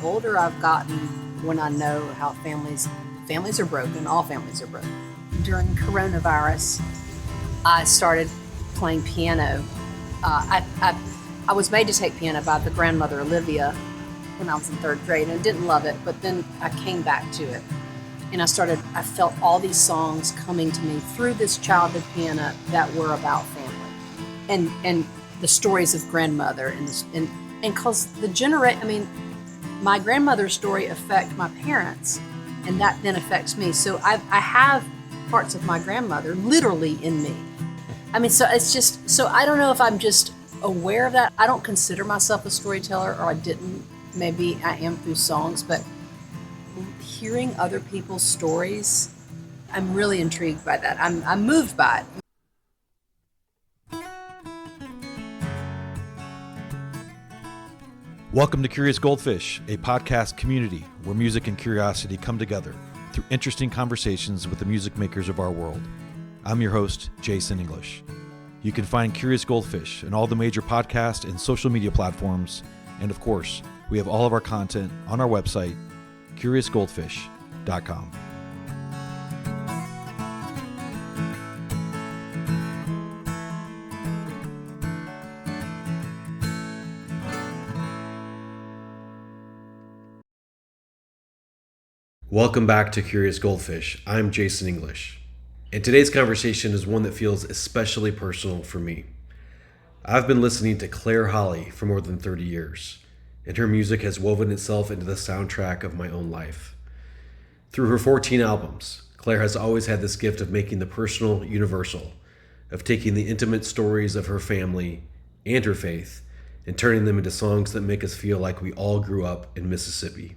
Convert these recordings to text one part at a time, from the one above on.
older I've gotten, when I know how families are broken, all families are broken. During coronavirus, I started playing piano. I was made to take piano by the grandmother Olivia when I was in third grade, and I didn't love it, but then I came back to it. And I felt all these songs coming to me through this childhood piano that were about family and the stories of grandmother and because my grandmother's story affect my parents, and that then affects me. So I have parts of my grandmother literally in me. So it's just, so I don't know if I'm just aware of that. I don't consider myself a storyteller, or I didn't. Maybe I am through songs, but hearing other people's stories, I'm really intrigued by that. I'm moved by it. Welcome to Curious Goldfish, a podcast community where music and curiosity come together through interesting conversations with the music makers of our world. I'm your host, Jason English. You can find Curious Goldfish on all the major podcast and social media platforms, and of course, we have all of our content on our website, curiousgoldfish.com. Welcome back to Curious Goldfish. I'm Jason English, and today's conversation is one that feels especially personal for me. I've been listening to Claire Holley for more than 30 years, and her music has woven itself into the soundtrack of my own life. Through her 14 albums, Claire has always had this gift of making the personal universal, of taking the intimate stories of her family and her faith and turning them into songs that make us feel like we all grew up in Mississippi.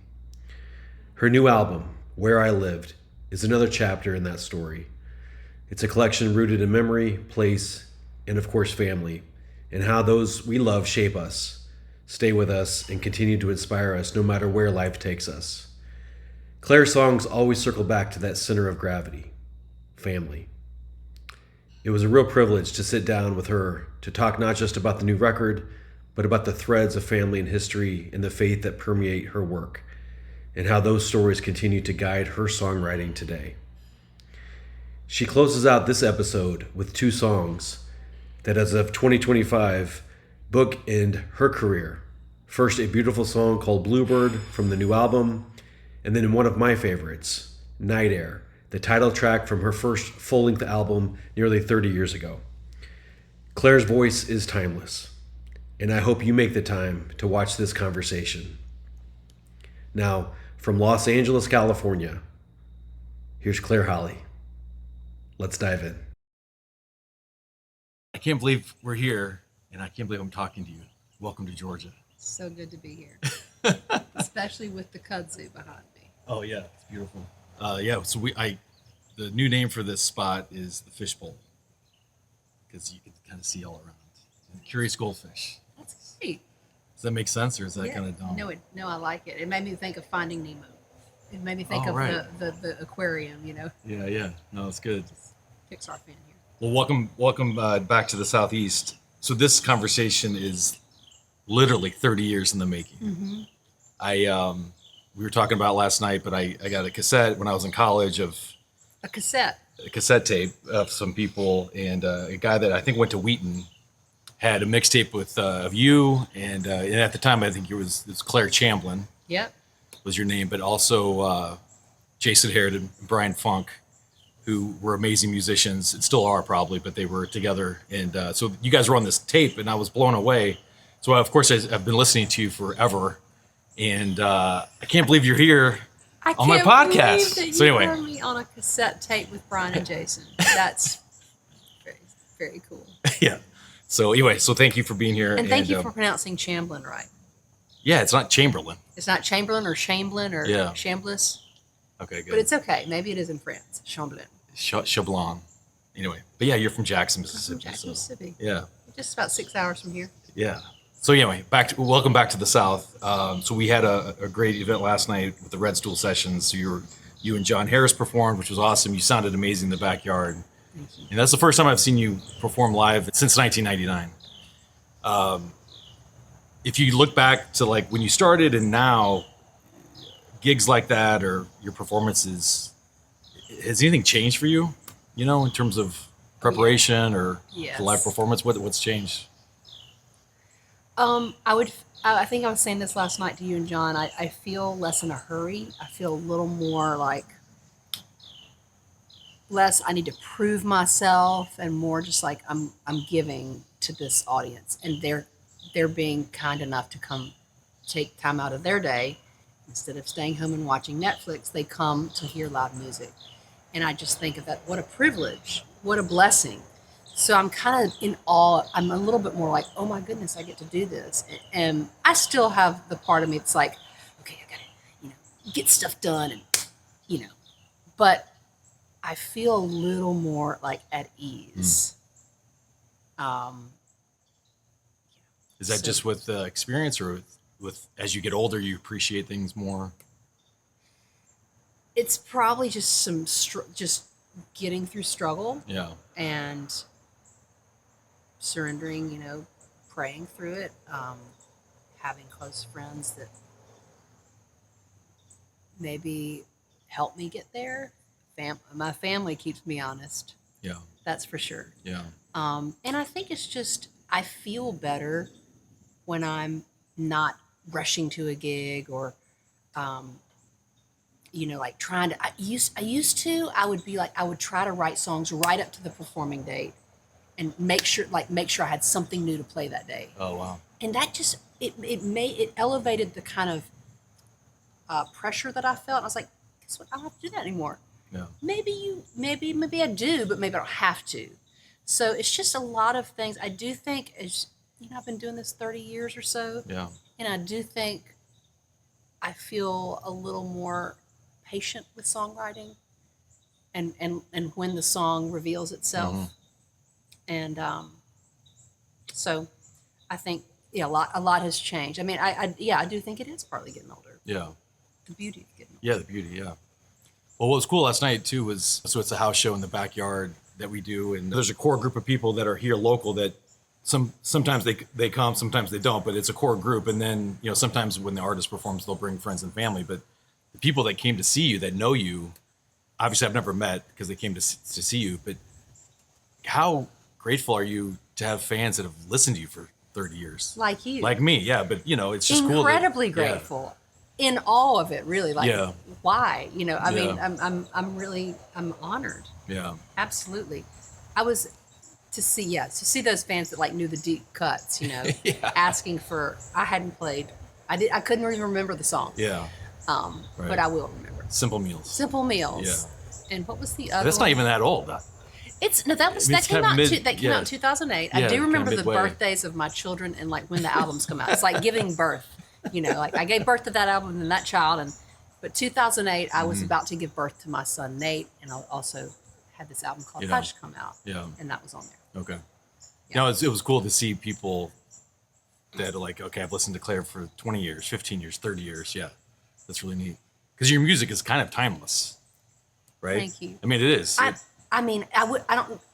Her new album, Where I Lived, is another chapter in that story. It's a collection rooted in memory, place, and of course family, and how those we love shape us, stay with us, and continue to inspire us no matter where life takes us. Claire's songs always circle back to that center of gravity, family. It was a real privilege to sit down with her to talk not just about the new record, but about the threads of family and history and the faith that permeate her work, and how those stories continue to guide her songwriting today. She closes out this episode with two songs that, as of 2025, bookend her career. First, a beautiful song called Bluebird from the new album, and then one of my favorites, Night Air, the title track from her first full-length album nearly 30 years ago. Claire's voice is timeless, and I hope you make the time to watch this conversation. Now, from Los Angeles, California, here's Claire Holley. Let's dive in. I can't believe we're here, and I can't believe I'm talking to you. Welcome to Georgia. So good to be here, especially with the kudzu behind me. Oh yeah, it's beautiful. So the new name for this spot is the Fishbowl, because you can kind of see all around. And Curious Goldfish. That's great. Does that make sense, or is that kind of dumb? No, I like it. It made me think of Finding Nemo. It made me think of the aquarium, Yeah. No, it's good. Pixar fan here. Well, welcome back to the Southeast. So this conversation is literally 30 years in the making. Mm-hmm. We were talking about last night, but I got a cassette when I was in college of a cassette tape of some people, and a guy that I think went to Wheaton had a mixtape with of you, and at the time I think it was Claire Chamblin. Yep. Was your name, but also Jason Harrod and Brian Funk, who were amazing musicians and still are probably, but they were together. And so you guys were on this tape, and I was blown away. So of course I've been listening to you forever, and I can't believe you're here on my podcast. That so anyway, heard me on a cassette tape with Brian and Jason. That's very, very cool. Yeah. So anyway, thank you for being here. And thank you for pronouncing Chamblin right. Yeah, it's not Chamberlain. It's not Chamberlain or Chamblin or Chambliss. Okay, good. But it's okay. Maybe it is in France. Chamblin. Chablon. Anyway, but yeah, you're from Jackson, Mississippi. Mississippi. Yeah. Just about 6 hours from here. Yeah. So anyway, welcome back to the South. So we had a great event last night with the Red Stool Sessions. So you and John Harris performed, which was awesome. You sounded amazing in the backyard. Thank you. And that's the first time I've seen you perform live since 1999. If you look back to like when you started and now, gigs like that or your performances, has anything changed for you, in terms of preparation or Yes. the live performance? What's changed? I think I was saying this last night to you and John. I feel less in a hurry. I feel a little more like less I need to prove myself and more just like I'm giving to this audience, and they're being kind enough to come take time out of their day instead of staying home and watching Netflix. They come to hear loud music, and I just think of that. What a privilege! What a blessing! So I'm kind of in awe. I'm a little bit more like, oh my goodness, I get to do this, and I still have the part of me that's like, okay, I gotta get stuff done, and but I feel a little more like at ease. Is that just with experience, or with as you get older, you appreciate things more? It's probably just just getting through struggle. Yeah. And surrendering, praying through it, having close friends that maybe help me get there. My family keeps me honest. Yeah. That's for sure. Yeah. And I think it's just, I feel better when I'm not rushing to a gig or, like trying to, I would try to write songs right up to the performing date and make sure I had something new to play that day. Oh, wow. And that just, it elevated the kind of pressure that I felt. I was like, guess what? I don't have to do that anymore. Yeah. Maybe I do, but maybe I don't have to. So it's just a lot of things. I do think, I've been doing this 30 years or so. Yeah. And I do think I feel a little more patient with songwriting and when the song reveals itself. Mm-hmm. And so I think, a lot has changed. I mean, I do think it is partly getting older. Yeah. The beauty of getting older. Yeah, the beauty, yeah. Well, what was cool last night, too, was, so it's a house show in the backyard that we do, and there's a core group of people that are here local that sometimes they come, sometimes they don't, but it's a core group. And then, sometimes when the artist performs, they'll bring friends and family. But the people that came to see you, that know you, obviously I've never met because they came to see you, but how grateful are you to have fans that have listened to you for 30 years? Like you. Like me, yeah. But, it's just cool. Incredibly grateful. In all of it, really. Like, yeah. Why? I mean, I'm honored. Yeah. Absolutely. I was to see those fans that knew the deep cuts, yeah. asking for, I hadn't played. I couldn't even remember the song. Yeah. Right. But I will remember. Simple Meals. Simple Meals. Yeah. And what was the other That's one? not even that old. That came out in 2008. I do remember the midway. birthdays of my children and when the albums come out. It's like giving birth. I gave birth to that album and that child, but 2008 I was about to give birth to my son Nate, and I also had this album called Hush come out. Yeah. And that was on there. Okay. Yeah. No, it was cool to see people that are like, okay, I've listened to Claire for 20 years, 15 years, 30 years. Yeah. That's really neat. Because your music is kind of timeless, right? Thank you. I mean, it is. I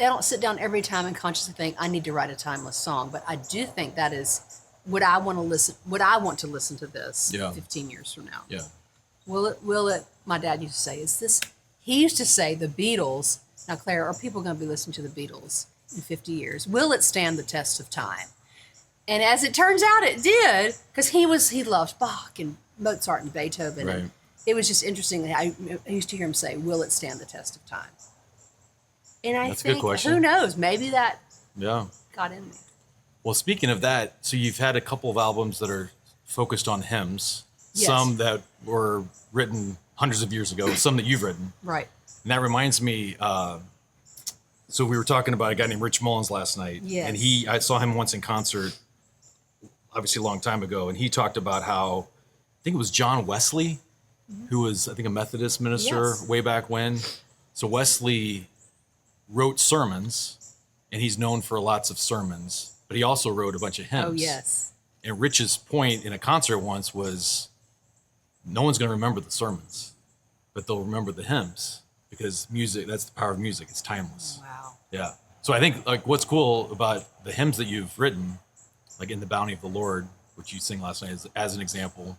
don't sit down every time and consciously think I need to write a timeless song, but I do think that is would I want to listen to this 15 years from now? Yeah. Will it, my dad used to say, he used to say the Beatles, now Claire, are people going to be listening to the Beatles in 50 years? Will it stand the test of time? And as it turns out, it did, because he loved Bach and Mozart and Beethoven. Right. And it was just interesting. I used to hear him say, will it stand the test of time? And That's a good question. Who knows? Maybe that got in me. Well, speaking of that, so you've had a couple of albums that are focused on hymns, Yes. some that were written hundreds of years ago, some that you've written. Right. And that reminds me, so we were talking about a guy named Rich Mullins last night. Yes. And I saw him once in concert, obviously a long time ago, and he talked about how, I think it was John Wesley, who was, I think, a Methodist minister way back when. So Wesley wrote sermons, and he's known for lots of sermons, but he also wrote a bunch of hymns. Oh, yes. And Rich's point in a concert once was, no one's going to remember the sermons, but they'll remember the hymns, because music, that's the power of music. It's timeless. Wow. Yeah. So I think what's cool about the hymns that you've written, like In the Bounty of the Lord, which you sing last night as an example,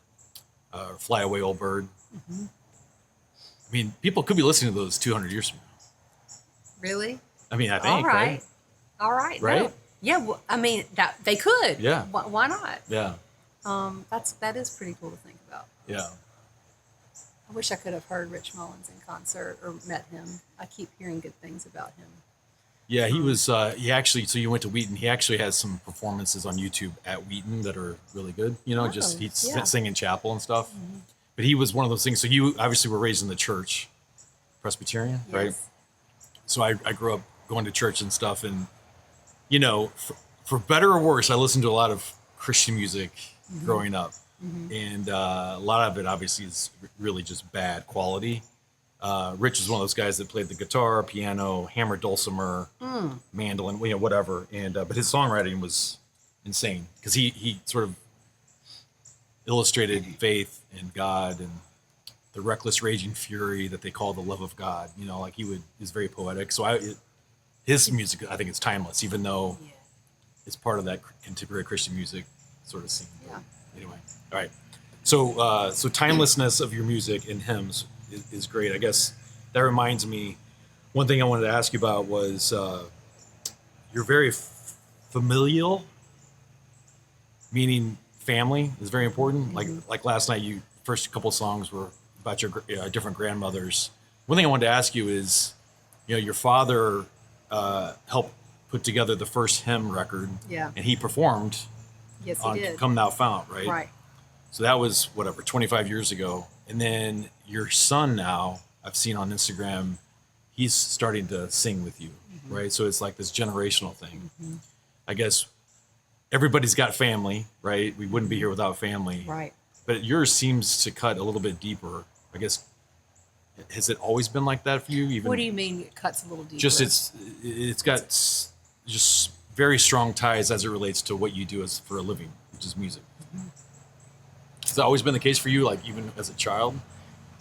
Fly Away Old Bird. I mean, people could be listening to those 200 years from now. Really? I mean, I think. All right. All right. Right? No. Yeah. Well, I mean, that they could. Yeah. Why not? Yeah. That is pretty cool to think about. Yeah. I wish I could have heard Rich Mullins in concert or met him. I keep hearing good things about him. Yeah, he was. He actually. So you went to Wheaton. He actually has some performances on YouTube at Wheaton that are really good. You know, just he's singing chapel and stuff. But he was one of those things. So you obviously were raised in the church, Presbyterian, Yes. right? So I grew up going to church and stuff, and you know, for better or worse, I listened to a lot of Christian music growing up, and a lot of it obviously is really just bad quality. Rich is one of those guys that played the guitar, piano, hammered dulcimer, mandolin, you know, whatever. And but his songwriting was insane because he sort of illustrated faith in God and the reckless raging fury that they call the love of God. You know, like he's very poetic. So his music, I think, is timeless, even though it's part of that contemporary Christian music sort of scene. Yeah. Anyway, all right. So timelessness of your music and hymns is great. I guess that reminds me, one thing I wanted to ask you about was you're very familial, meaning family is very important. Like last night, you first couple songs were about your different grandmothers. One thing I wanted to ask you is, you know, your father helped put together the first hymn record, and he performed Yes, he on did. Come Thou Fount, right? Right. So that was, whatever, 25 years ago. And then your son now, I've seen on Instagram, he's starting to sing with you, right? So it's like this generational thing. I guess everybody's got family, right? We wouldn't be here without family. Right. But yours seems to cut a little bit deeper. I guess, has it always been like that for you? Even What do you mean it cuts a little deeper? just it's got just very strong ties as it relates to what you do as for a living, which is music. Has that always been the case for you, like even as a child?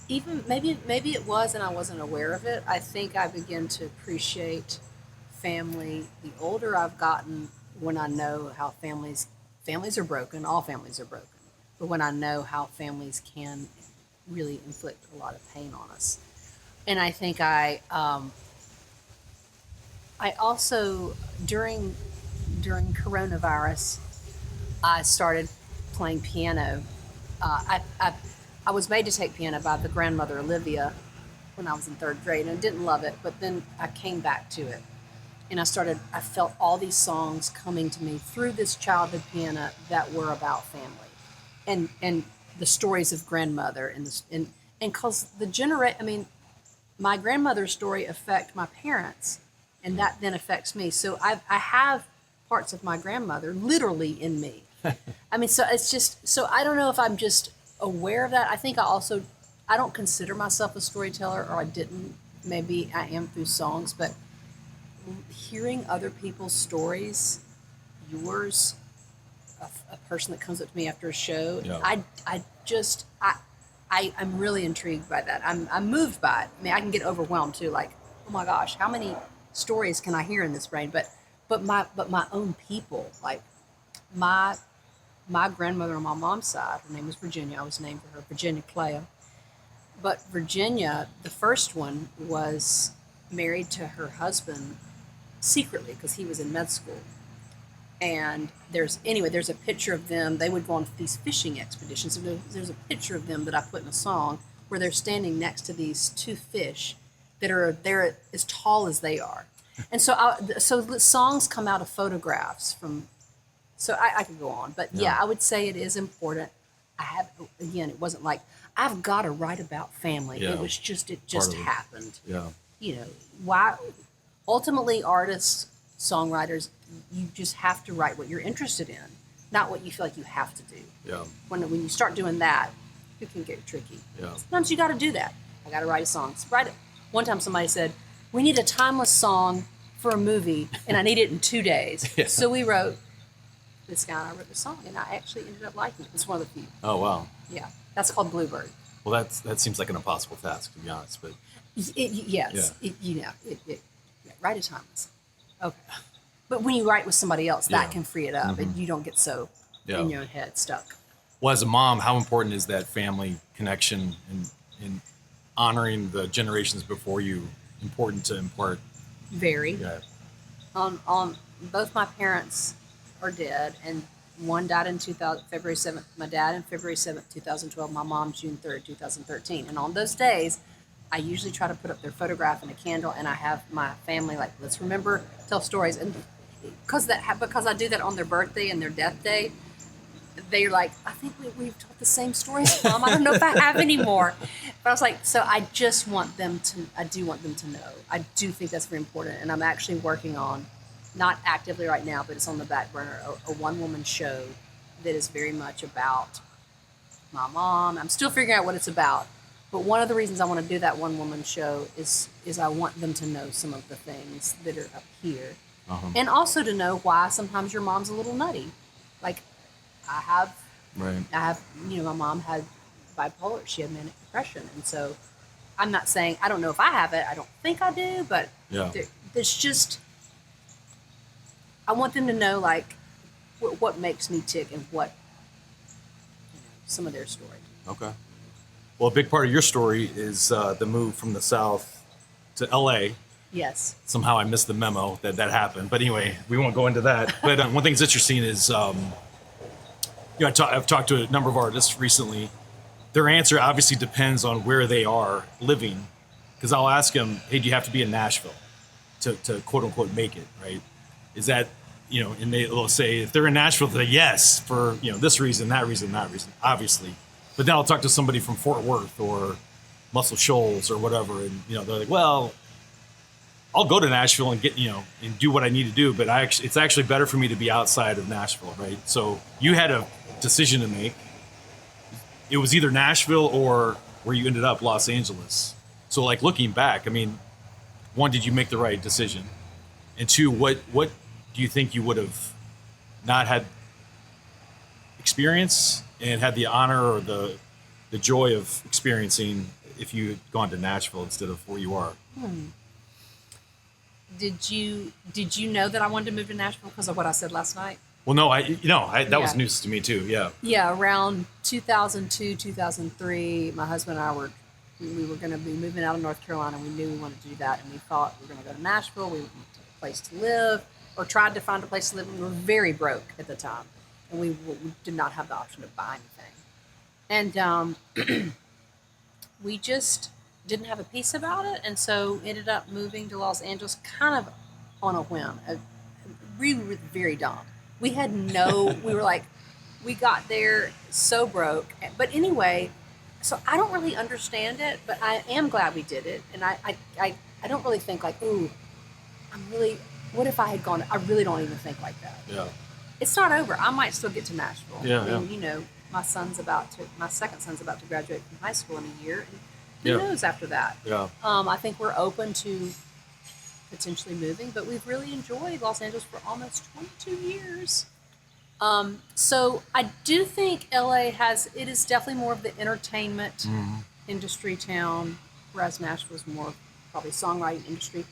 Even maybe it was, and I wasn't aware of it. I think I began to appreciate family the older I've gotten. When I know how families are broken, all families are broken. But when I know how families can really inflict a lot of pain on us, and I think I also during coronavirus, I started playing piano. I was made to take piano by the grandmother Olivia when I was in third grade, and I didn't love it, but then I came back to it. And I felt all these songs coming to me through this childhood piano that were about family and the stories of grandmother and because my grandmother's story affect my parents, and that then affects me. So I have parts of my grandmother literally in me. I mean, so it's just, so I don't know if I'm just aware of that. I think I don't consider myself a storyteller, or I didn't. Maybe I am through songs, but hearing other people's stories, yours, a person that comes up to me after a show, I'm really intrigued by that. I'm moved by it. I mean, I can get overwhelmed too. Like, oh my gosh, how many stories can I hear in this brain? But my own people, like my grandmother on my mom's side, her name was Virginia. I was named for her, Virginia Clea. But Virginia, the first one, was married to her husband secretly because he was in med school. And there's a picture of them. They would go on these fishing expeditions. And there's a picture of them that I put in a song where they're standing next to these two fish they're as tall as they are. And so songs come out of photographs from. So I could go on, but yeah, I would say it is important. It wasn't like I've got to write about family. Yeah. It was just happened. Yeah. You know, why? Ultimately, artists, songwriters, you just have to write what you're interested in, not what you feel like you have to do. Yeah. When you start doing that, it can get tricky. Yeah. Sometimes you got to do that. I got to write a song. One time somebody said, we need a timeless song for a movie, and I need it in 2 days. Yeah. So we wrote this guy, and I wrote the song, and I actually ended up liking it. It's one of the few. Oh, wow. Yeah. That's called Bluebird. Well, that seems like an impossible task, to be honest. But Yes. Yeah. Write a timeless song. Okay. But when you write with somebody else, that can free it up, and you don't get so in your own head stuck. Well, as a mom, how important is that family connection and honoring the generations before you important to impart? Very. Yeah. Both my parents are dead, and one died in February 7th. My dad in February 7th, 2012. My mom June 3rd, 2013. And on those days, I usually try to put up their photograph and a candle, and I have my family like, let's remember, tell stories, and because I do that on their birthday and their death day. They're like, I think we've told the same stories, Mom. I don't know if I have any more. But I was like, so I do want them to know. I do think that's very important. And I'm actually working on, not actively right now, but it's on the back burner, a one-woman show that is very much about my mom. I'm still figuring out what it's about. But one of the reasons I want to do that one-woman show is I want them to know some of the things that are up here. Uh-huh. And also to know why sometimes your mom's a little nutty. Like, I have, my mom had bipolar. She had manic depression. And so I'm not saying, I don't know if I have it. I don't think I do, but there's just, I want them to know, like, what makes me tick and what, some of their story. Okay. Well, a big part of your story is the move from the South to L.A. Yes. Somehow I missed the memo that happened. But anyway, we won't go into that. But one thing that's interesting is, I've talked to a number of artists recently. Their answer obviously depends on where they are living. Because I'll ask them, hey, do you have to be in Nashville to quote unquote make it, right? Is that, and they'll say, if they're in Nashville, they're like, yes, for, this reason, that reason, obviously. But then I'll talk to somebody from Fort Worth or Muscle Shoals or whatever. And, they're like, well, I'll go to Nashville and get, and do what I need to do. But it's actually better for me to be outside of Nashville, right? So you had a decision to make. It was either Nashville or where you ended up, Los Angeles. So like looking back, I mean, one, did you make the right decision? And two, what do you think you would have not had experience and had the honor or the joy of experiencing if you had gone to Nashville instead of where you are? Did you know that I wanted to move to Nashville because of what I said last night? Well, no, that was news to me too. Yeah. Yeah. Around 2002, 2003, my husband and I were going to be moving out of North Carolina. We knew we wanted to do that. And we thought we were going to go to Nashville. We wanted a place to live, or tried to find a place to live. And we were very broke at the time. And we did not have the option to buy anything. And we just didn't have a peace about it. And so ended up moving to Los Angeles kind of on a whim. Really very dumb. We had we got there so broke. But anyway, so I don't really understand it, but I am glad we did it. And I don't really think like, ooh, what if I had gone? I really don't even think like that. Yeah. It's not over. I might still get to Nashville. Yeah, I mean, my second son's about to graduate from high school in a year. And who knows after that? Yeah. I think we're open to potentially moving, but we've really enjoyed Los Angeles for almost 22 years. So I do think LA it is definitely more of the entertainment industry town, whereas Nashville is more probably songwriting industry.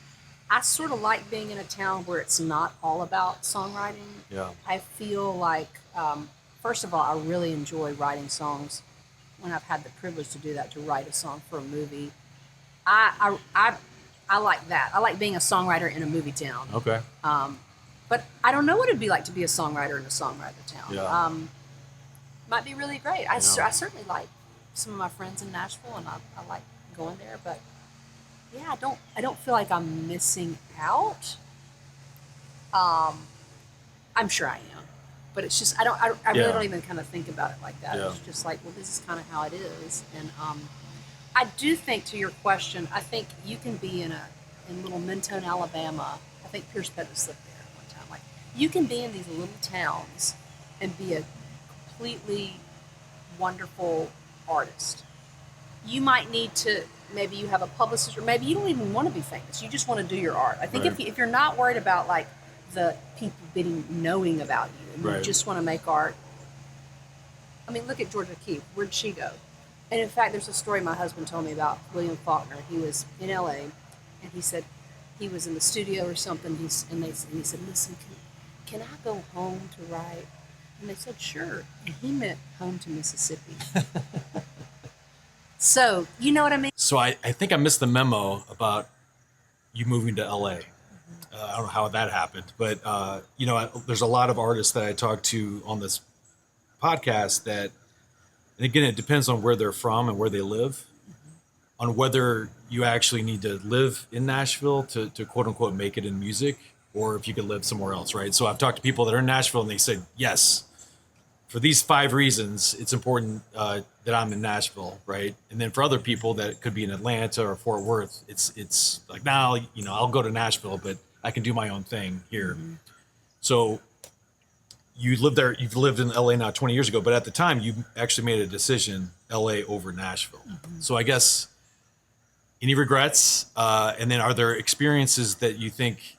I sort of like being in a town where it's not all about songwriting. Yeah. I feel like, first of all, I really enjoy writing songs when I've had the privilege to do that, to write a song for a movie. I like that. I like being a songwriter in a movie town. Okay. But I don't know what it'd be like to be a songwriter in a songwriter town. Yeah. Might be really great. I certainly like some of my friends in Nashville, and I like going there, but yeah, I don't feel like I'm missing out. I'm sure I am, but it's just I really don't even kind of think about it like that. Yeah. It's just like, well, this is kind of how it is. And I do think, to your question, I think you can be in little Mentone, Alabama. I think Pierce Pettis lived there at one time. Like, you can be in these little towns and be a completely wonderful artist. You might need to, maybe you have a publicist, or maybe you don't even want to be famous. You just want to do your art. I think if you're not worried about like the people knowing about you, and you just want to make art. I mean, look at Georgia Keith. Where'd she go? And in fact, there's a story my husband told me about William Faulkner. He was in LA, and he said he was in the studio or something. And he said, "Listen, can I go home to write?" And they said, sure. And he meant home to Mississippi. So, you know what I mean? So I think I missed the memo about you moving to LA. I don't know how that happened, but there's a lot of artists that I talk to on this podcast that, and again, it depends on where they're from and where they live, on whether you actually need to live in Nashville to quote unquote make it in music, or if you could live somewhere else, right? So I've talked to people that are in Nashville and they said, yes, for these 5 reasons, it's important that I'm in Nashville, right? And then for other people that could be in Atlanta or Fort Worth, it's like, now, I'll go to Nashville, but I can do my own thing here. Mm-hmm. So you lived there, you've lived in LA now 20 years ago, but at the time you actually made a decision, LA over Nashville. Mm-hmm. So I guess any regrets? And then are there experiences that you think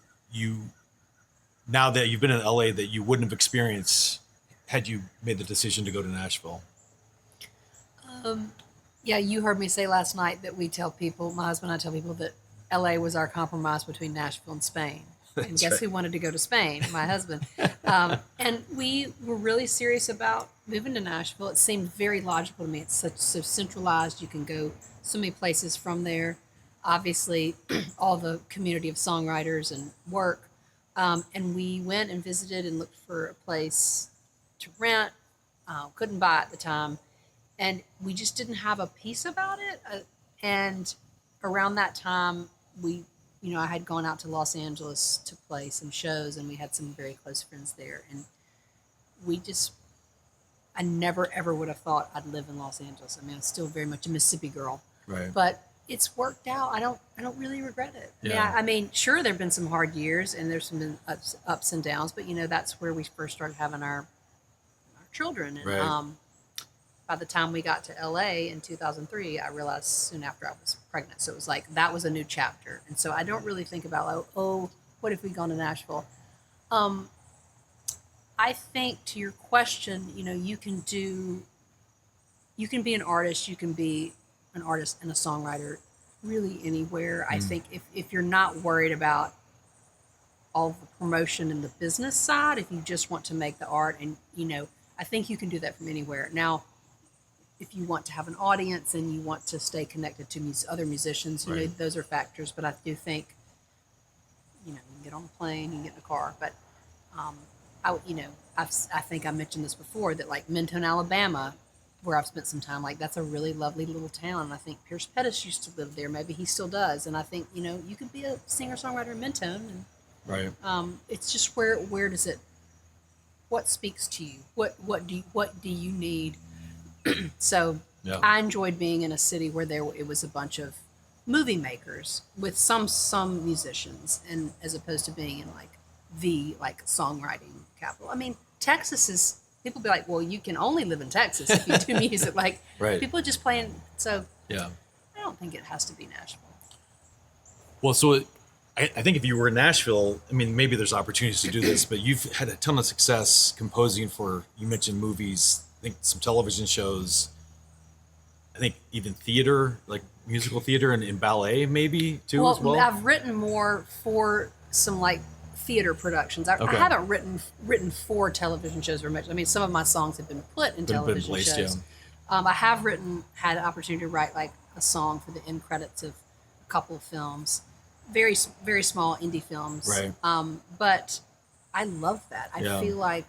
now that you've been in LA that you wouldn't have experienced had you made the decision to go to Nashville? Yeah, you heard me say last night that my husband and I tell people that LA was our compromise between Nashville and Spain. And guess who wanted to go to Spain? My husband. And we were really serious about moving to Nashville. It seemed very logical to me. It's so centralized. You can go so many places from there. Obviously, all the community of songwriters and work. And we went and visited and looked for a place to rent. Couldn't buy at the time. And we just didn't have a peace about it. And around that time, I had gone out to Los Angeles to play some shows, and we had some very close friends there. And I never, ever would have thought I'd live in Los Angeles. I mean, I'm still very much a Mississippi girl. Right. But it's worked out. I don't really regret it. Yeah. I mean, sure, there have been some hard years, and there's been ups and downs, but, that's where we first started having our children. And, right. By the time we got to LA in 2003, I realized soon after I was pregnant. So it was like, that was a new chapter. And so I don't really think about, what if we gone to Nashville? I think to your question, you can be an artist, you can be an artist and a songwriter really anywhere. I think if you're not worried about all the promotion and the business side, if you just want to make the art and, I think you can do that from anywhere. Now, if you want to have an audience and you want to stay connected to other musicians, right. Those are factors. But I do think, you can get on a plane, you can get in a car. But, I think I mentioned this before, that like Mentone, Alabama, where I've spent some time, like that's a really lovely little town. And I think Pierce Pettis used to live there. Maybe he still does. And I think, you could be a singer-songwriter in Mentone. And, right. It's just where does it, what speaks to you? What do you need? So yeah. I enjoyed being in a city where it was a bunch of movie makers with some musicians, and as opposed to being in the songwriting capital. I mean, Texas is, people be like, well, you can only live in Texas if you do music. Right. People are just playing. So yeah, I don't think it has to be Nashville. Well, so I think if you were in Nashville, I mean, maybe there's opportunities to do this, but you've had a ton of success composing for, you mentioned movies, I think some television shows, I think even theater, like musical theater and ballet maybe too as well. I've written more for some theater productions. I haven't written for television shows very much. I mean, some of my songs have been put in television shows. Yeah. I have had an opportunity to write a song for the end credits of a couple of films, very, very small indie films. Right. But I love that. I Yeah. feel like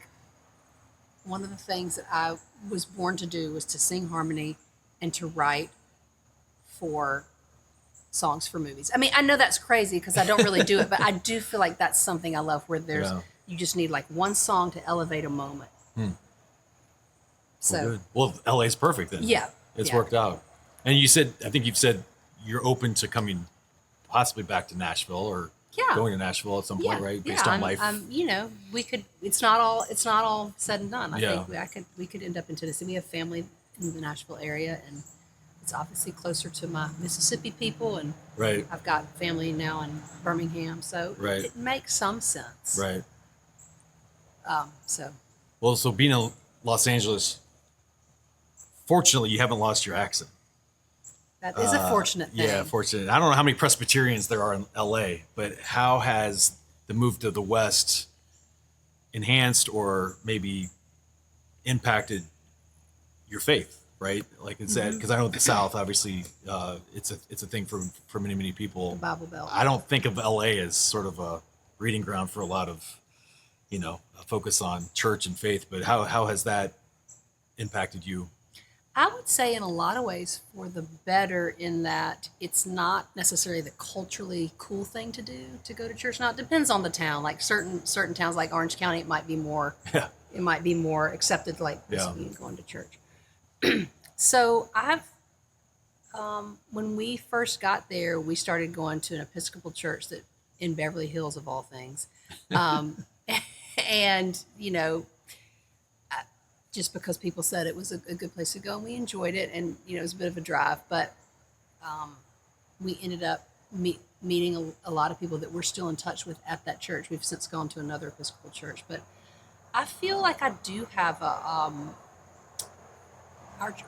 one of the things that I was born to do was to sing harmony and to write for songs for movies. I mean, I know that's crazy because I don't really do it, but I do feel like that's something I love, where you just need one song to elevate a moment. So, well, LA's perfect then. Yeah. It's worked out. And I think you've said you're open to coming possibly back to Nashville or going to Nashville at some point, right? Based on life. We could, it's not all said and done. I think we could end up in Tennessee. We have family in the Nashville area, and it's obviously closer to my Mississippi people, and right. I've got family now in Birmingham, so right. it makes some sense. Right. So being in Los Angeles, fortunately, you haven't lost your accent. That is a fortunate thing. Yeah, fortunate. I don't know how many Presbyterians there are in LA, but how has the move to the West enhanced or maybe impacted your faith, right? Like it's that, because I know the South, obviously, it's a thing for many people. The Bible Belt. I don't think of LA as sort of a breeding ground for a lot of, a focus on church and faith, but how has that impacted you? I would say in a lot of ways for the better, in that it's not necessarily the culturally cool thing to do to go to church. Now it depends on the town. Like certain towns like Orange County, it might be more it might be more accepted, like this being going to church. So when we first got there, we started going to an Episcopal church that in Beverly Hills of all things. And just because people said it was a good place to go, and we enjoyed it, and it was a bit of a drive, but we ended up meeting a lot of people that we're still in touch with at that church. We've since gone to another Episcopal church, but I feel like I do have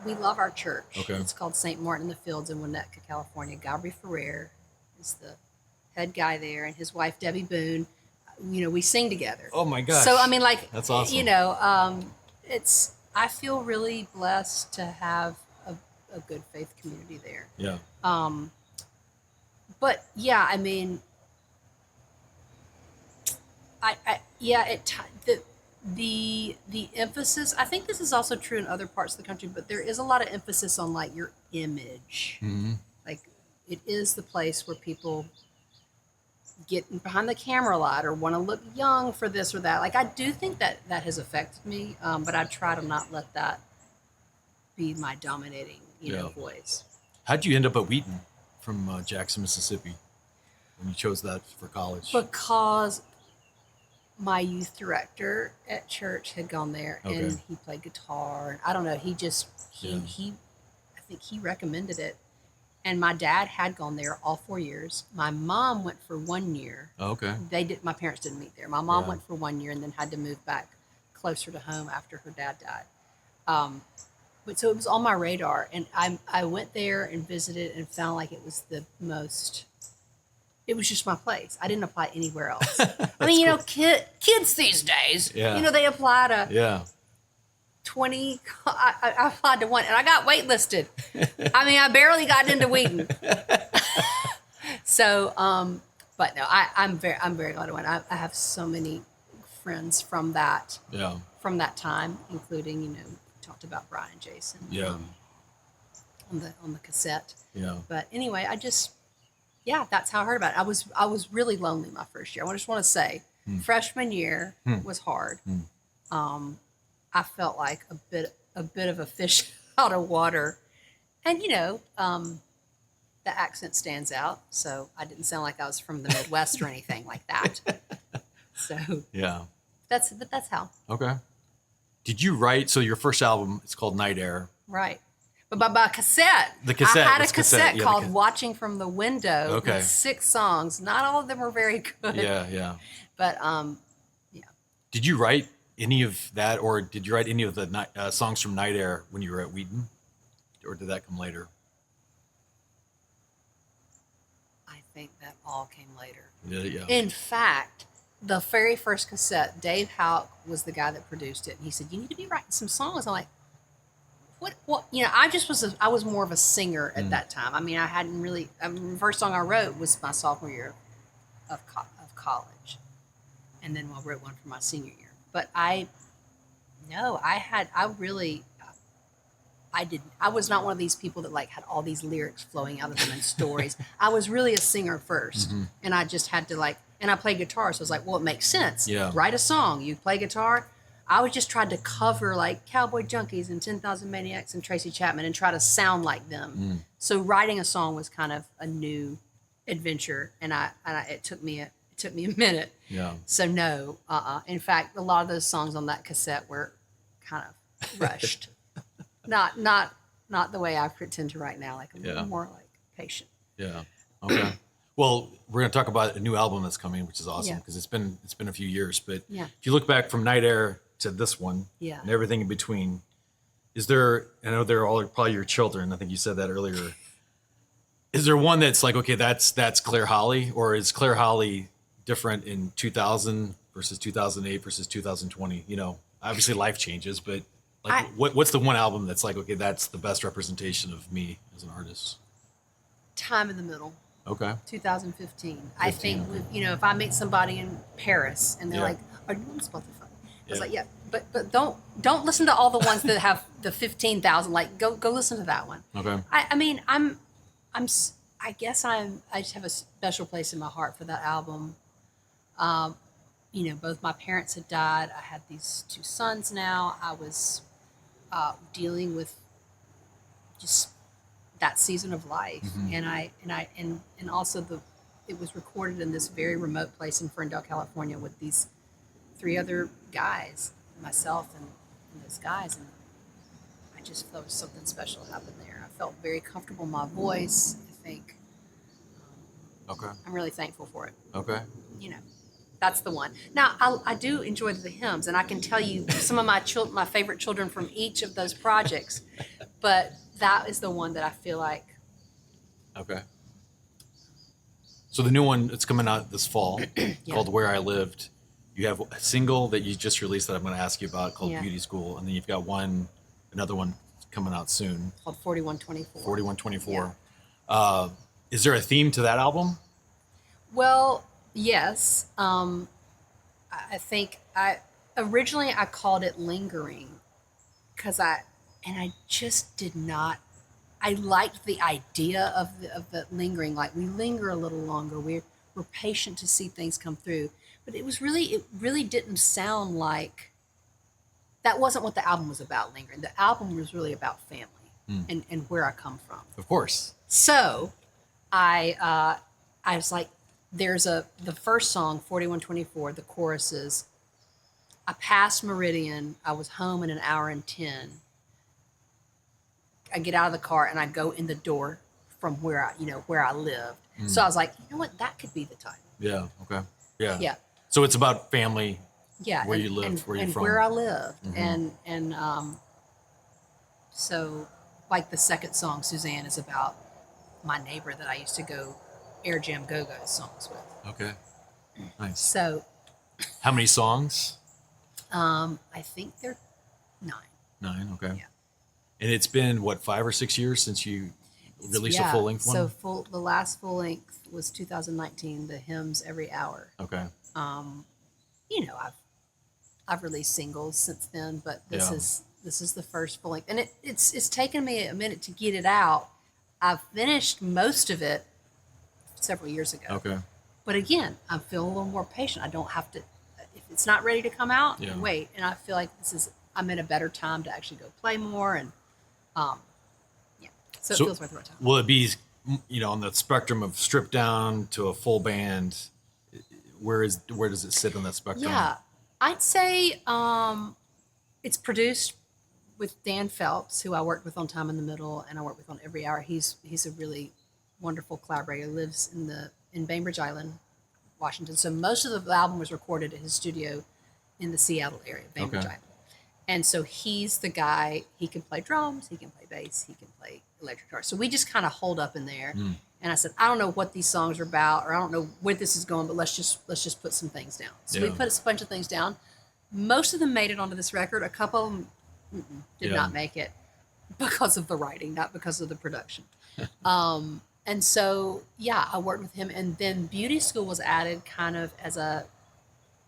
we love our church. Okay. It's called St. Martin in the Fields in Winnetka, California. Gabby Ferrer is the head guy there, and his wife Debbie Boone. We sing together. Oh my gosh! So I mean, like, that's awesome. I feel really blessed to have a good faith community there. Yeah. But yeah, I mean, the emphasis, I think this is also true in other parts of the country, but there is a lot of emphasis on like your image. Mm-hmm. Like it is the place where people get behind the camera a lot or want to look young for this or that. Like I do think that has affected me, but I try to not let that be my dominating, voice. How'd you end up at Wheaton from Jackson, Mississippi, when you chose that for college? Because my youth director at church had gone there, Okay. and he played guitar. And I don't know. He I think he recommended it. And my dad had gone there all 4 years. My mom went for 1 year. Oh, okay. My parents didn't meet there. My mom went for 1 year and then had to move back closer to home after her dad died. But so it was on my radar, and I went there and visited and found like it was it was just my place. I didn't apply anywhere else. I mean, cool. Kids these days, they apply to 20. I applied to one, and I got waitlisted. I mean, I barely got into Wheaton. So, but no, I'm very glad I went. I have so many friends from that time, including talked about Brian and Jason. On the cassette. Yeah. But anyway, that's how I heard about it. I was really lonely my first year. I just want to say, freshman year was hard. I felt like a bit of a fish out of water, and the accent stands out. So I didn't sound like I was from the Midwest or anything like that. So that's how. Okay. Did you write? So your first album, it's called Night Air. Right. But by cassette. The cassette. I had a cassette called Watching from the Window with 6 songs. Not all of them were very good. Yeah. But Did you write any of that, or did you write any of the songs from Night Air when you were at Wheaton, or did that come later? I think that all came later. Yeah. In fact, the very first cassette, Dave Houck was the guy that produced it. And he said, "You need to be writing some songs." I'm like, what? I was more of a singer at that time. I mean, I hadn't really, the first song I wrote was my sophomore year of college. And then I wrote one for my senior year. But I was not one of these people that like had all these lyrics flowing out of them and stories. I was really a singer first. And I just had to and I played guitar. So I was like, well, it makes sense. Yeah. Write a song. You play guitar. I was just trying to cover like Cowboy Junkies and 10,000 Maniacs and Tracy Chapman and try to sound like them. So writing a song was kind of a new adventure. And it took me a minute. Yeah. So no, in fact, a lot of those songs on that cassette were kind of rushed. not the way I pretend to write now, like I'm more like patient. Yeah. Okay. Well, we're going to talk about a new album that's coming, which is awesome because it's been a few years. But if you look back from Night Air to this one and everything in between, I know they're all probably your children. I think you said that earlier. Is there one that's like, okay, that's Claire Holley, or is Claire Holley different in 2000 versus 2008 versus 2020? Obviously life changes, but Like, what's the one album that's like, okay, that's the best representation of me as an artist? Time in the Middle. Okay. 2015. I think, if I meet somebody in Paris and they're Yeah. like, "Are you on Spotify?" I was Yeah. like, "Yeah," but don't listen to all the ones that have the 15,000. Like, go listen to that one. Okay. I guess I just have a special place in my heart for that album. Both my parents had died. I had these two sons now. I was dealing with just that season of life, and also it was recorded in this very remote place in Ferndale, California, with these three other guys, myself and those guys, and I just felt something special happened there. I felt very comfortable in my voice. I think Okay. I'm really thankful for it. Okay. That's the one. Now, I do enjoy the hymns, and I can tell you some of my favorite children from each of those projects, but that is the one that I feel like. Okay. So the new one that's coming out this fall called Where I Lived, you have a single that you just released that I'm going to ask you about called Beauty School, and then you've got another one coming out soon Called 4124. 4124. Is there a theme to that album? Well, yes. I think originally I called it Lingering because I just did not. I liked the idea of the lingering, like we linger a little longer. We're patient to see things come through, but it really didn't sound like that. Wasn't what the album was about. Lingering. The album was really about family and where I come from. Of course. So I was like, the first song, 4124, the chorus is, I passed Meridian, I was home in an hour and 10. I get out of the car and I go in the door from where I lived. So I was like, you know what, that could be the title. Yeah. Okay. Yeah. Yeah. So it's about family. Yeah. Where you lived, where you're from. Where I lived. And so like the second song, Suzanne, is about my neighbor that I used to go Air Jam Go-Go songs with. Okay. Nice. So How many songs? I think they're 9. 9. Okay. Yeah. And it's been 5 or 6 years since you released a full length one. So the last full length was 2019. The hymns every hour. Okay. I've released singles since then, but this is the first full length, and it's taken me a minute to get it out. I've finished most of it several years ago. Okay. But again, I feel a little more patient. I don't have to, if it's not ready to come out, wait. And I feel like I'm in a better time to actually go play more. And, so it feels worth my time. Will it be, on the spectrum of stripped down to a full band? Where does it sit on that spectrum? Yeah, I'd say it's produced with Dan Phelps, who I worked with on Time in the Middle, and I work with on Every Hour. He's a really wonderful collaborator. He lives in Bainbridge Island, Washington. So most of the album was recorded at his studio in the Seattle area, Bainbridge Island. And so he's the guy. He can play drums, he can play bass, he can play electric guitar. So we just kind of hold up in there. And I said, I don't know what these songs are about, or I don't know where this is going, but let's just put some things down. So we put a bunch of things down. Most of them made it onto this record. A couple of them did not make it because of the writing, not because of the production. And so, I worked with him. And then Beauty School was added kind of as a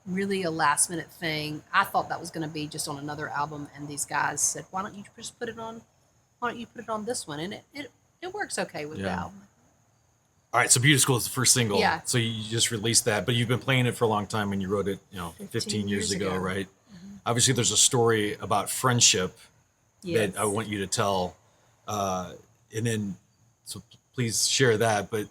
last minute thing. I thought that was going to be just on another album. And these guys said, why don't you just put it on this one? And it works okay with the album. All right. So Beauty School is the first single. Yeah. So you just released that, but you've been playing it for a long time and you wrote it, 15 years ago, right? Obviously there's a story about friendship that I want you to tell. And then, so please share that. But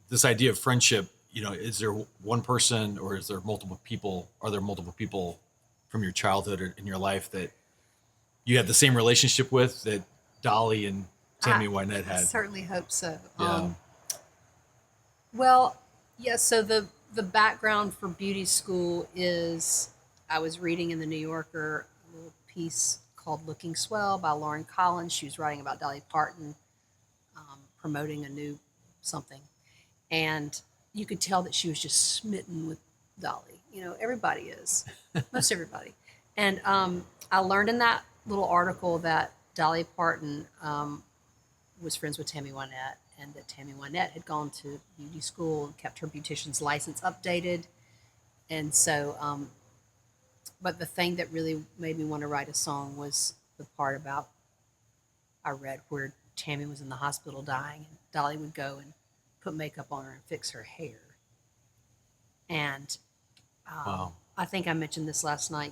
this idea of friendship, is there one person or is there multiple people? Are there multiple people from your childhood or in your life that you have the same relationship with that Dolly and Tammy Wynette had? I certainly hope so. Yeah. So the background for Beauty School is I was reading in the New Yorker a little piece called Looking Swell by Lauren Collins. She was writing about Dolly Parton promoting a new something. And you could tell that she was just smitten with Dolly. Everybody is, most everybody. And I learned in that little article that Dolly Parton was friends with Tammy Wynette, and that Tammy Wynette had gone to beauty school and kept her beautician's license updated. And so, but the thing that really made me want to write a song was the part about, I read, where Tammy was in the hospital dying, and Dolly would go and put makeup on her and fix her hair. And Wow. I think I mentioned this last night.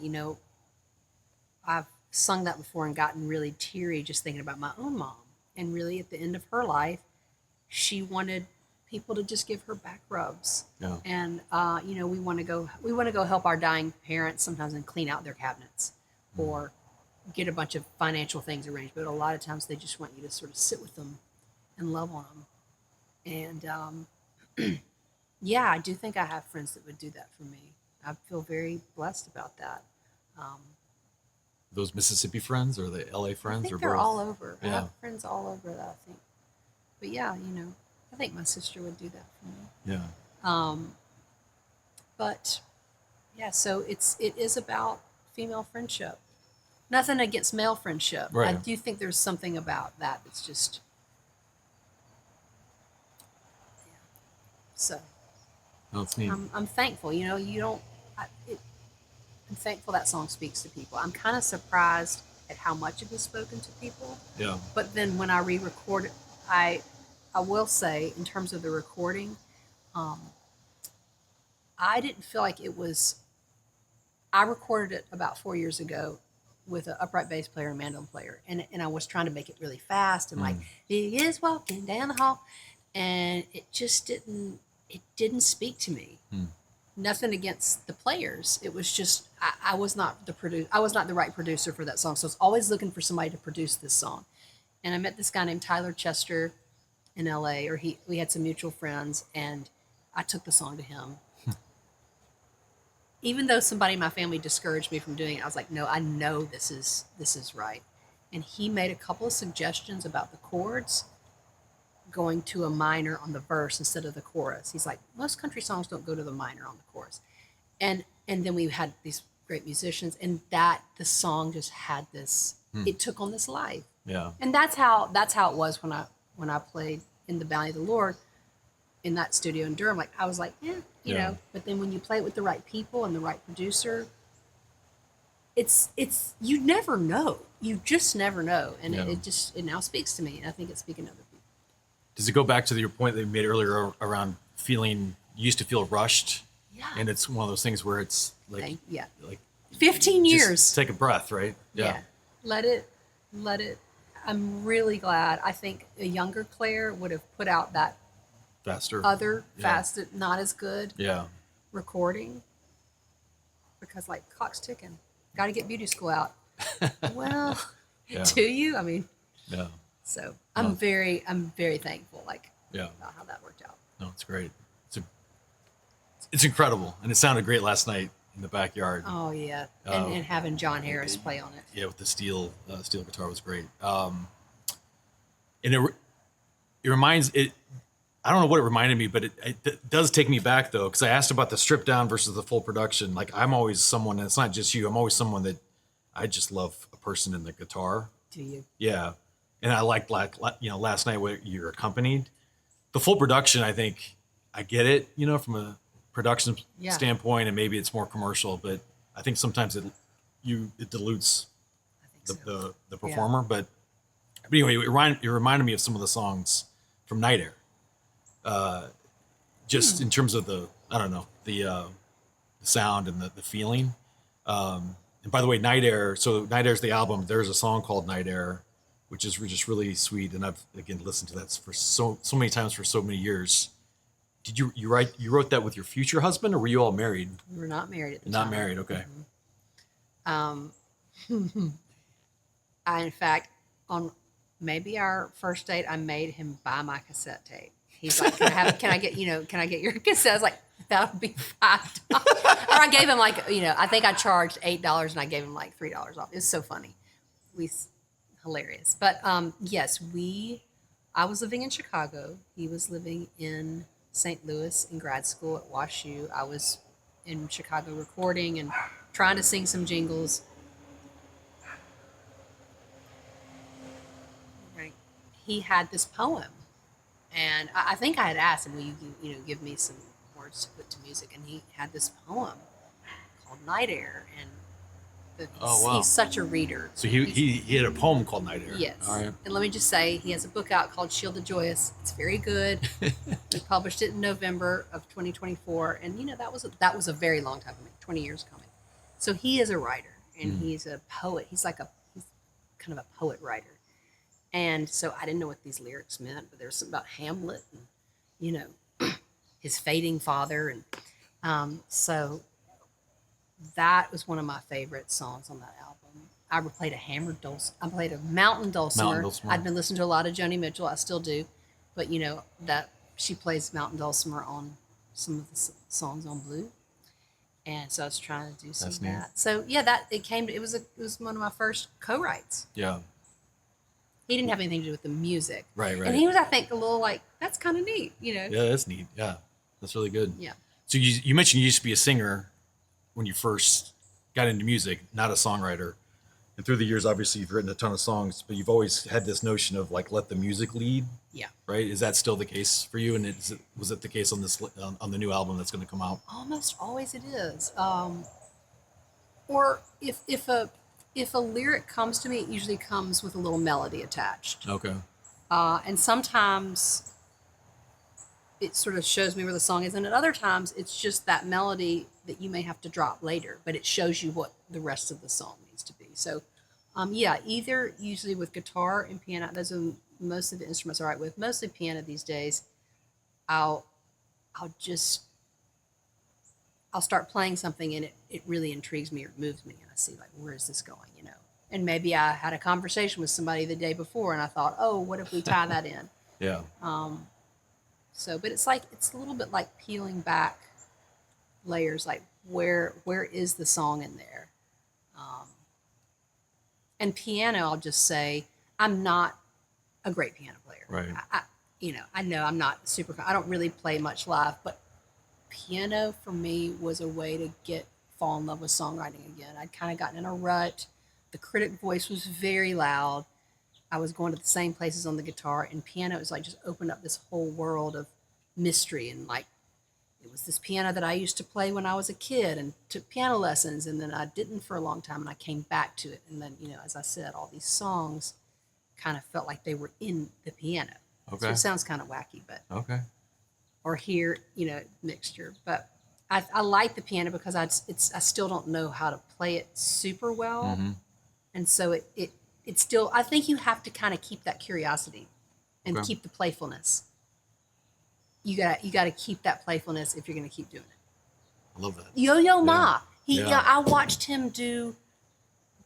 I've sung that before and gotten really teary just thinking about my own mom. And really, at the end of her life, she wanted people to just give her back rubs. Yeah. And we want to go help our dying parents sometimes and clean out their cabinets, or get a bunch of financial things arranged. But a lot of times they just want you to sort of sit with them and love on them. And yeah, I do think I have friends that would do that for me. I feel very blessed about that. Those Mississippi friends or the LA I friends, think or they're both? all over. I Yeah. have friends all over that, I think. But yeah, I think my sister would do that for me. Yeah. But yeah, so it is about female friendship. Nothing against male friendship. I Right. do think there's something about that that's just, yeah. So No, it's neat. I'm thankful. I'm thankful that song speaks to people. I'm kind of surprised at how much it has spoken to people. Yeah. But then when I re-record it, I will say, in terms of the recording, I didn't feel like it was. I recorded it about 4 years ago with an upright bass player and mandolin player, and I was trying to make it really fast and like, he is walking down the hall, and it just didn't. It didn't speak to me. Nothing against the players. It was just I was not I was not the right producer for that song. So I was always looking for somebody to produce this song. And I met this guy named Tyler Chester in LA, we had some mutual friends, and I took the song to him. Even though somebody in my family discouraged me from doing it, I was like, no, I know this is right. And he made a couple of suggestions about the chords going to a minor on the verse instead of the chorus. He's like, most country songs don't go to the minor on the chorus. And then we had these great musicians, and the song just had this, it took on this life. Yeah. And that's how it was when I played in the Valley of the Lord in that studio in Durham. Like, I was like, you know, but then when you play it with the right people and the right producer, it's you never know. You just never know. And it now speaks to me. And I think it's speaking to other people. Does it go back to your point that you made earlier around feeling, you used to feel rushed? Yeah. And it's one of those things where it's like, Like 15 years. Just take a breath, right? Yeah. Let it. I'm really glad. I think a younger Claire would have put out that Faster. faster, not as good Yeah. recording, because like, clock's ticking. Got to get beauty school out. Well, do you? I mean, Yeah. so I'm very thankful, like, Yeah. about how that worked out. No, it's great. It's incredible. And it sounded great last night in the backyard. Oh yeah, and having John Harris play on it. Yeah, with the steel guitar was great. And it reminds it. I don't know what it reminded me, but it does take me back though, because I asked about the stripped down versus the full production. Like, I'm always someone, and it's not just you. I'm always someone that I just love a person in the guitar. Do you? Yeah, and I liked last night where you're accompanied. The full production, I think I get it, from a production standpoint, and maybe it's more commercial, but I think sometimes it dilutes the performer. But anyway, it reminded me of some of the songs from Night Air, just in terms of the sound and the feeling. And by the way, Night Air. So Night Air's the album. There's a song called Night Air, which is just really sweet, and I've again listened to that for so many times for so many years. Did you wrote that with your future husband, or were you all married? We were not married at the time. Not married, okay. I, in fact, on maybe our first date, I made him buy my cassette tape. He's like, can I get your cassette? I was like, that would be $5. Or I gave him I think I charged $8 and I gave him like $3 off. It was so funny. Hilarious. But yes, I was living in Chicago. He was living in St. Louis in grad school at WashU. I was in Chicago recording and trying to sing some jingles. he had this poem, and I think I had asked him, will you give me some words to put to music, and he had this poem called Night Air, and wow. he's such a reader. So he had a poem called Night Air. Yes. All right. And let me just say, he has a book out called Shield the Joyous. It's very good. He published it in November of 2024, and that was a very long time coming, 20 years coming. So he is a writer, and he's a poet. He's kind of a poet writer. And so I didn't know what these lyrics meant, but there's something about Hamlet and, his fading father. And so that was one of my favorite songs on that album. I played I played a mountain dulcimer. I'd been listening to a lot of Joni Mitchell. I still do. But, that she plays mountain dulcimer on some of the songs on Blue. And so I was trying to do some of that. So yeah, it was one of my first co-writes. Yeah. He didn't have anything to do with the music. Right. And he was, I think, a little like, that's kind of neat, Yeah, that's neat. Yeah. That's really good. Yeah. So you mentioned you used to be a singer when you first got into music, not a songwriter. And through the years, obviously you've written a ton of songs, but you've always had this notion of like, let the music lead. Yeah. Right. Is that still the case for you? And was it the case on on the new album that's going to come out? Almost always it is. Or if a lyric comes to me, it usually comes with a little melody attached. Okay. And sometimes it sort of shows me where the song is, and at other times it's just that melody that you may have to drop later, but it shows you what the rest of the song needs to be. So, either usually with guitar and piano. Those are most of the instruments I write with. Mostly piano these days. I'll start playing something, and it really intrigues me or moves me, and I see like, where is this going, And maybe I had a conversation with somebody the day before, and I thought, oh, what if we tie that in? Yeah. But it's a little bit like peeling back layers, like where is the song in there? And piano, I'll just say, I'm not a great piano player. Right. I know I'm not I don't really play much live, but piano for me was a way to fall in love with songwriting again. I'd kind of gotten in a rut. The critic voice was very loud. I was going to the same places on the guitar, and piano was like just opened up this whole world of mystery. And like, it was this piano that I used to play when I was a kid and took piano lessons, and then I didn't for a long time, and I came back to it. And then, as I said, all these songs kind of felt like they were in the piano. Okay. So it sounds kind of wacky, but okay. Or here, mixture. But I like the piano because I still don't know how to play it super well. Mm-hmm. And so it still, I think you have to kind of keep that curiosity and keep the playfulness. You got to keep that playfulness if you're going to keep doing it. I love that. Yo-Yo Ma. Yeah. I watched him do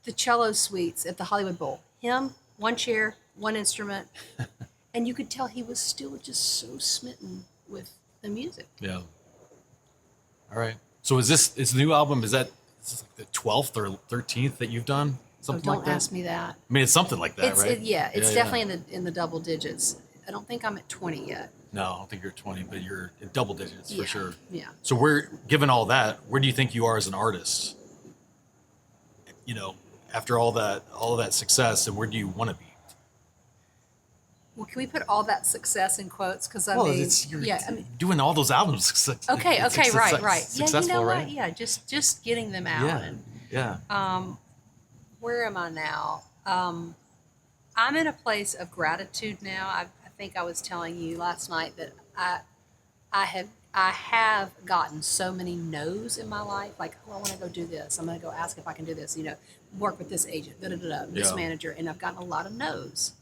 the cello suites at the Hollywood Bowl. Him, one chair, one instrument. And you could tell he was still just so smitten with the music. Yeah. All right. So is the new album, is this like the 12th or 13th that you've done? Something don't like that? ask me that. I mean, it's something like that, right? It's definitely in the double digits. I don't think I'm at 20 yet. No, I don't think you're 20, but you're in double digits for sure. Yeah. So given all that, where do you think you are as an artist? After all of that success, and where do you want to be? Well, can we put all that success in quotes? Because you're doing all those albums. Okay, right. Successful, right? What? Yeah, just getting them out. Where am I now? I'm in a place of gratitude now. I think I was telling you last night that I have gotten so many no's in my life. Like, I want to go do this. I'm going to go ask if I can do this. Work with this agent, this manager, and I've gotten a lot of no's.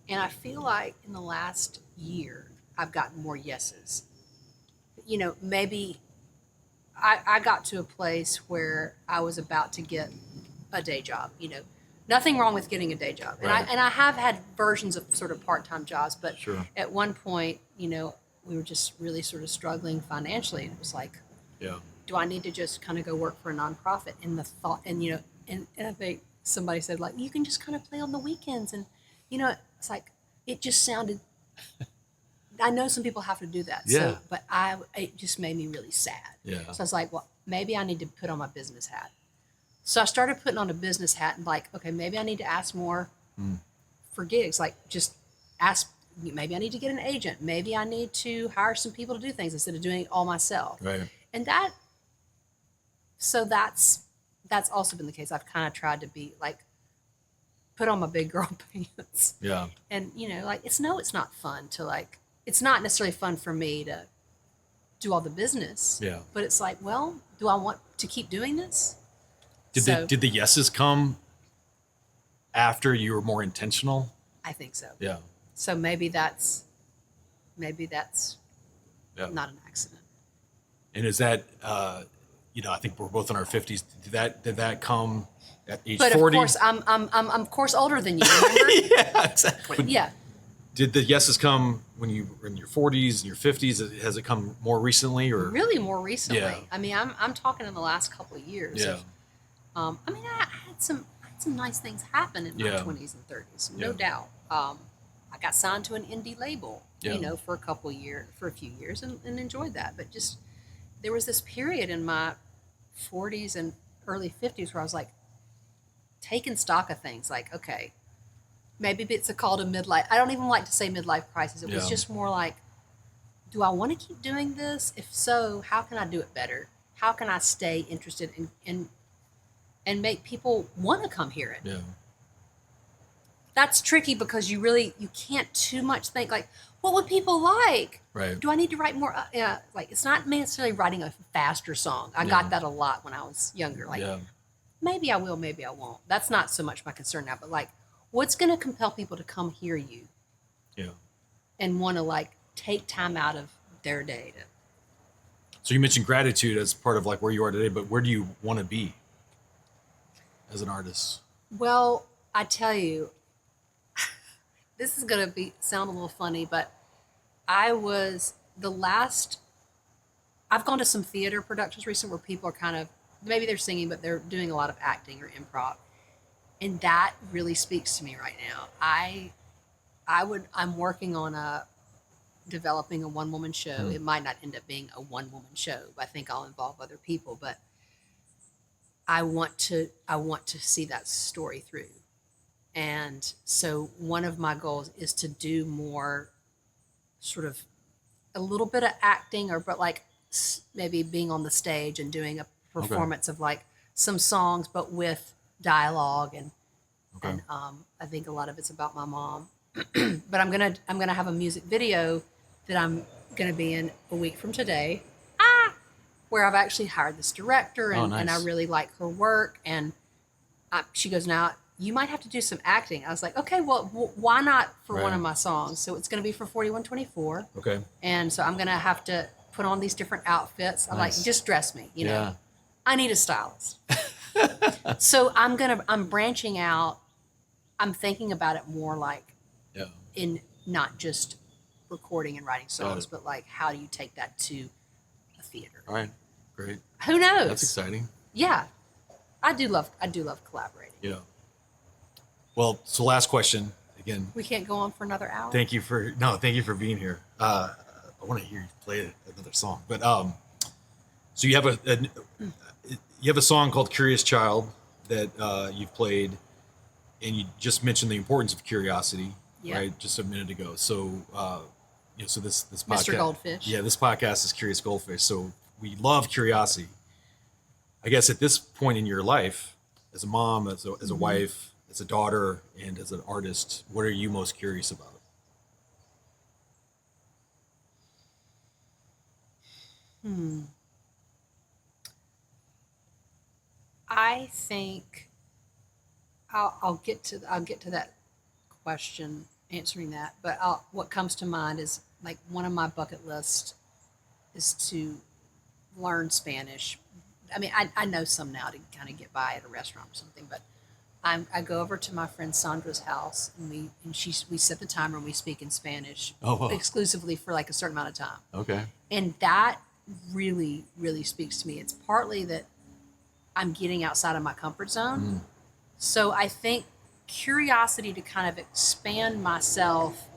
And I feel like in the last year, I've gotten more yeses. Maybe I got to a place where I was about to get a day job. Nothing wrong with getting a day job. Right. And I have had versions of sort of part-time jobs, but sure. At one point, we were just really sort of struggling financially. And it was like, do I need to just kind of go work for a nonprofit? And the thought, and I think somebody said, like, you can just kind of play on the weekends. And, it's like, it just sounded, I know some people have to do that. Yeah. But it just made me really sad. Yeah. So I was like, well, maybe I need to put on my business hat. So I started putting on a business hat and like, okay, maybe I need to ask more for gigs, like just ask, maybe I need to get an agent. Maybe I need to hire some people to do things instead of doing it all myself. Right. And that's also been the case. I've kind of tried to be like, put on my big girl pants. Yeah. And, like, it's not fun to like, it's not necessarily fun for me to do all the business. Yeah. But it's like, well, do I want to keep doing this? Did the yeses come after you were more intentional? I think so. Yeah. So maybe that's Yeah. not an accident. And is that, I think we're both in our 50s. Did that come at age But 40? of course, I'm of course older than you. Remember? Yeah, exactly. Yeah. Did the yeses come when you were in your 40s and your 50s? Has it come more recently, or Really more recently. Yeah. I mean, I'm talking in the last couple of years. Yeah. I had some nice things happen in my Yeah. 20s and 30s, no Yeah. doubt. I got signed to an indie label, Yeah. for a few years, and enjoyed that. But just there was this period in my 40s and early 50s where I was like taking stock of things, like, okay, maybe it's a call to midlife. I don't even like to say midlife crisis. It was Yeah. just more like, do I want to keep doing this? If so, how can I do it better? How can I stay interested and make people want to come hear it? Yeah. That's tricky because you can't too much think like, what would people like? Right. Do I need to write more? Like, it's not necessarily writing a faster song. I Yeah. got that a lot when I was younger. Like, Yeah. maybe I will, maybe I won't. That's not so much my concern now, but like, what's going to compel people to come hear you Yeah. and want to like take time out of their day to. So you mentioned gratitude as part of like where you are today, but where do you want to be as an artist? Well, I tell you, this is going to sound a little funny, but I've gone to some theater productions recently where people are kind of, maybe they're singing, but they're doing a lot of acting or improv. And that really speaks to me right now. I'm working on developing a one-woman show. It might not end up being a one-woman show, but I think I'll involve other people, but I want to see that story through. And so one of my goals is to do more sort of a little bit of acting, but like maybe being on the stage and doing a performance of like some songs, but with dialogue. And I think a lot of it's about my mom, but I'm going to have a music video that I'm going to be in a week from today, where I've actually hired this director and, nice. and I really like her work. And she goes, now you might have to do some acting. I was like, okay, well, why not for one of my songs? So it's going to be for 4124. Okay. And so I'm going to have to put on these different outfits. I'm like, just dress me, Yeah. I need a stylist. So I'm branching out. I'm thinking about it more like in not just recording and writing songs, but like, how do you take that to a theater? All right. Great. Who knows? That's exciting. Yeah. I do love collaborating. Yeah. Well, so last question again. We can't go on for another hour. Thank you for being here. I want to hear you play another song, but so you have a song called "Curious Child" that you've played, and you just mentioned the importance of curiosity, right? Just a minute ago. So, so this podcast, Mr. Goldfish. Yeah, this podcast is Curious Goldfish. So we love curiosity. I guess at this point in your life, as a mom, as a wife, as a daughter, and as an artist, what are you most curious about? I think I'll get to that question, answering that. But what comes to mind is like one of my bucket lists is to learn Spanish. I mean, I know some now to kind of get by at a restaurant or something, but I go over to my friend Sandra's house and we set the timer and we speak in Spanish exclusively for like a certain amount of time. Okay. And that really, really speaks to me. It's partly that I'm getting outside of my comfort zone. So I think curiosity to kind of expand myself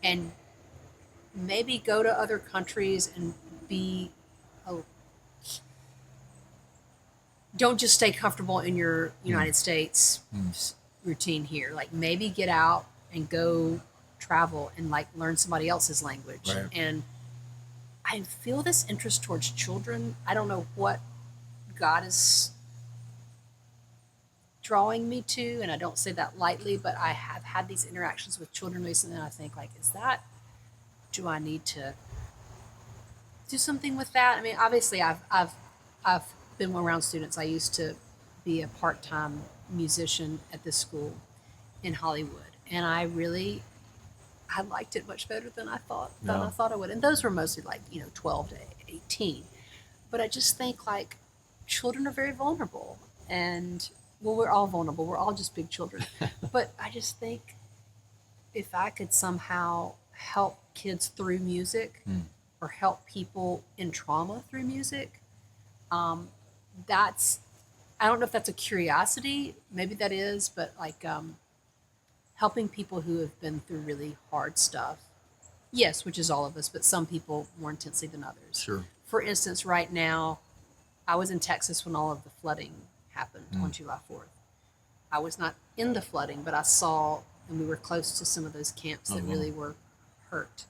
and maybe go to other countries and don't just stay comfortable in your United States routine here. Like maybe get out and go travel and like learn somebody else's language. Right. And I feel this interest towards children. I don't know what God is drawing me to, and I don't say that lightly, but I have had these interactions with children recently, and I think like, do I need to do something with that? I mean, obviously I've been around students. I used to be a part-time musician at this school in Hollywood, and I liked it much better than I thought I would. And those were mostly like, 12 to 18. But I just think like children are very vulnerable, and well, we're all vulnerable. We're all just big children. But I just think if I could somehow help kids through music or help people in trauma through music, I don't know if that's a curiosity. Maybe that is, but like helping people who have been through really hard stuff. Yes, which is all of us, but some people more intensely than others. Sure. For instance, right now, I was in Texas when all of the flooding happened on July 4th. I was not in the flooding, but I saw, and we were close to some of those camps that really were hurt.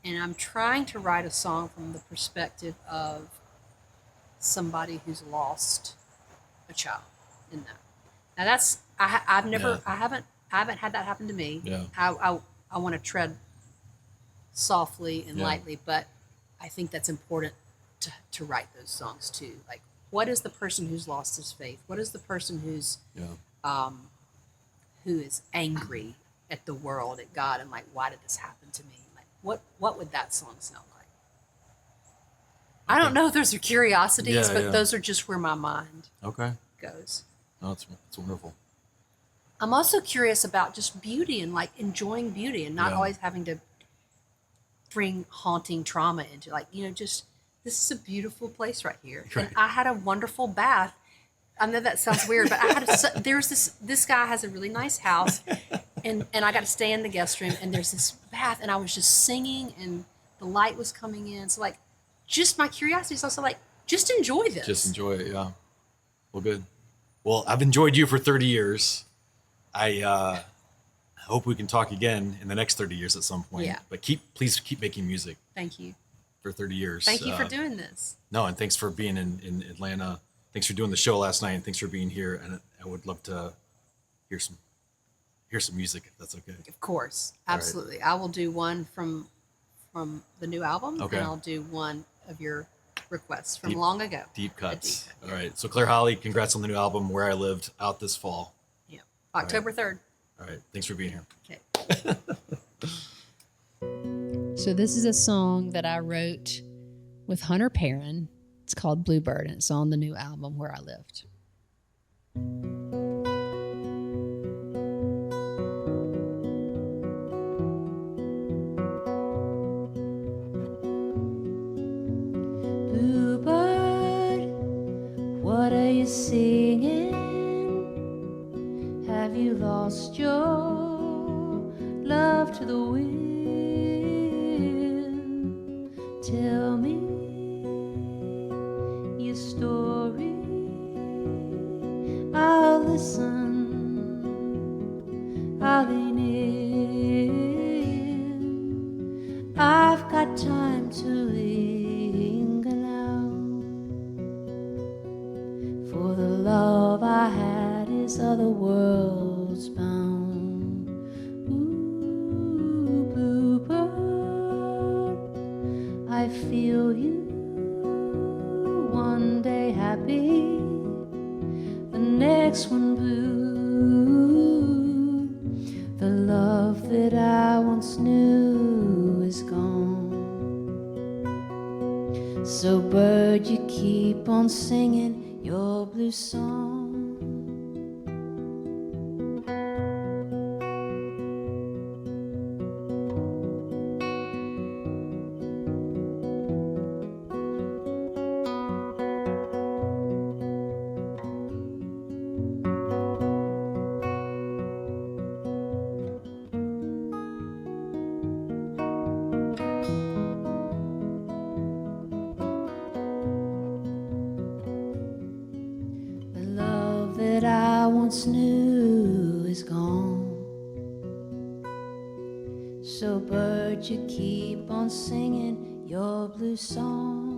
And I'm trying to write a song from the perspective of somebody who's lost a child in that. Now that's, I haven't had that happen to me. Yeah. I want to tread softly and lightly, but I think that's important to write those songs too. Like, what is the person who's lost his faith? What is the person who's who is angry at the world, at God, and like, why did this happen to me? Like, what would that song sound like? I don't know if those are curiosities, but those are just where my mind goes. No, it's wonderful. I'm also curious about just beauty and like enjoying beauty and not always having to bring haunting trauma into, like, just, this is a beautiful place right here. Right. And I had a wonderful bath. I know that sounds weird, but there's this guy has a really nice house, and I got to stay in the guest room, and there's this bath, and I was just singing, and the light was coming in. So like, just my curiosity is also like, just enjoy this. Just enjoy it, yeah. Well, good. Well, I've enjoyed you for 30 years. I hope we can talk again in the next 30 years at some point. Yeah. But please keep making music. Thank you. For 30 years. Thank you for doing this. No, and thanks for being in Atlanta. Thanks for doing the show last night, and thanks for being here. And I would love to hear some music, if that's okay. Of course, absolutely. Right. I will do one from the new album, and I'll do one of your requests from long ago. Deep cuts. All right. So Claire Holley, congrats on the new album, Where I Lived, out this fall. Yeah, October 3rd. All right. Thanks for being here. Okay. So this is a song that I wrote with Hunter Perrin. It's called Bluebird, and it's on the new album, Where I Lived. Bluebird, what are you singing? Have you lost your love to the wind? Tell me your story, I'll listen, I'll lean in. I've got time to linger now, for the love I had is other worlds bound. Ooh, bluebird, I feel you. One day happy, the next one blue. The love that I once knew is gone. So bird, you keep on singing your blue song. That I once knew is gone. So bird, you keep on singing your blue song.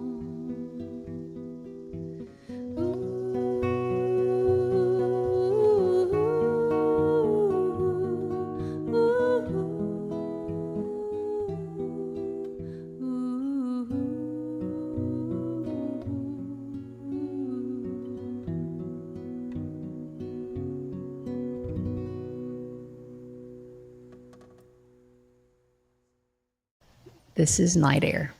This is Night Air.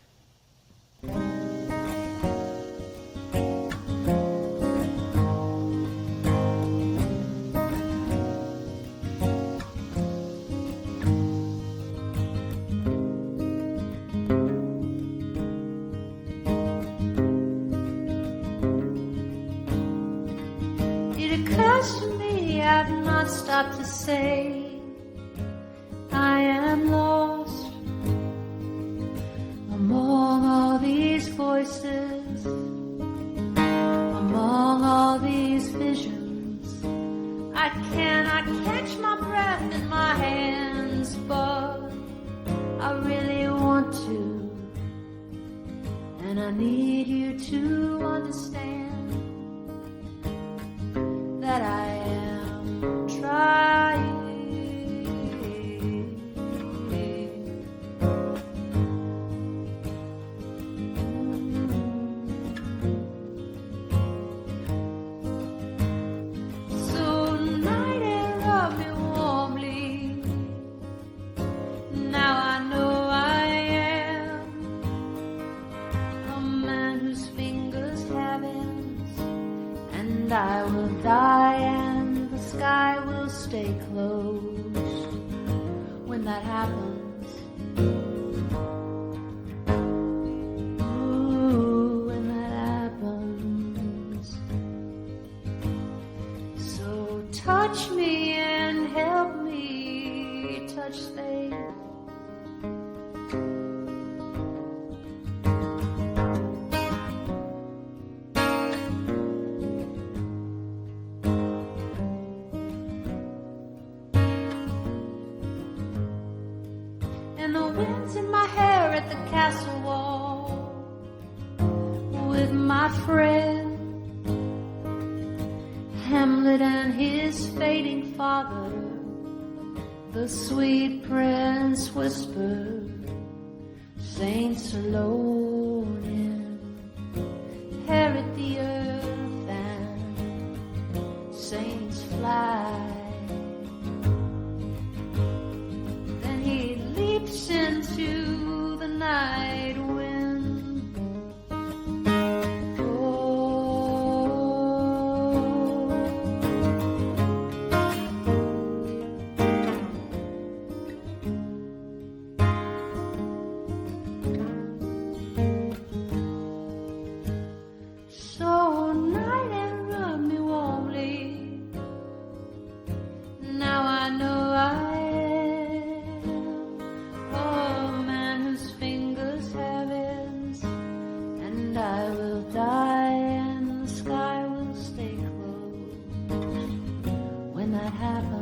It occurs to me I've not stopped to say I am lost among all these voices, among all these visions. I cannot catch my breath in my hands, but I really want to, and I need you to understand that I am trying. So night air, rub me warmly. Now I know I am a man whose fingers have ends, and I will die and the sky will stay closed when that happens. Ooh, when that happens. So touch me and help me touch things. And the wind's in my hair at the castle wall with my friend Hamlet and his fading father. The sweet prince whispered, saints alone inherit the earth and saints fly. Then he leaps into the night wind. So night and rub me warmly. Now I know I am a man whose fingers have ends, and I will die and the sky will stay closed when that happens.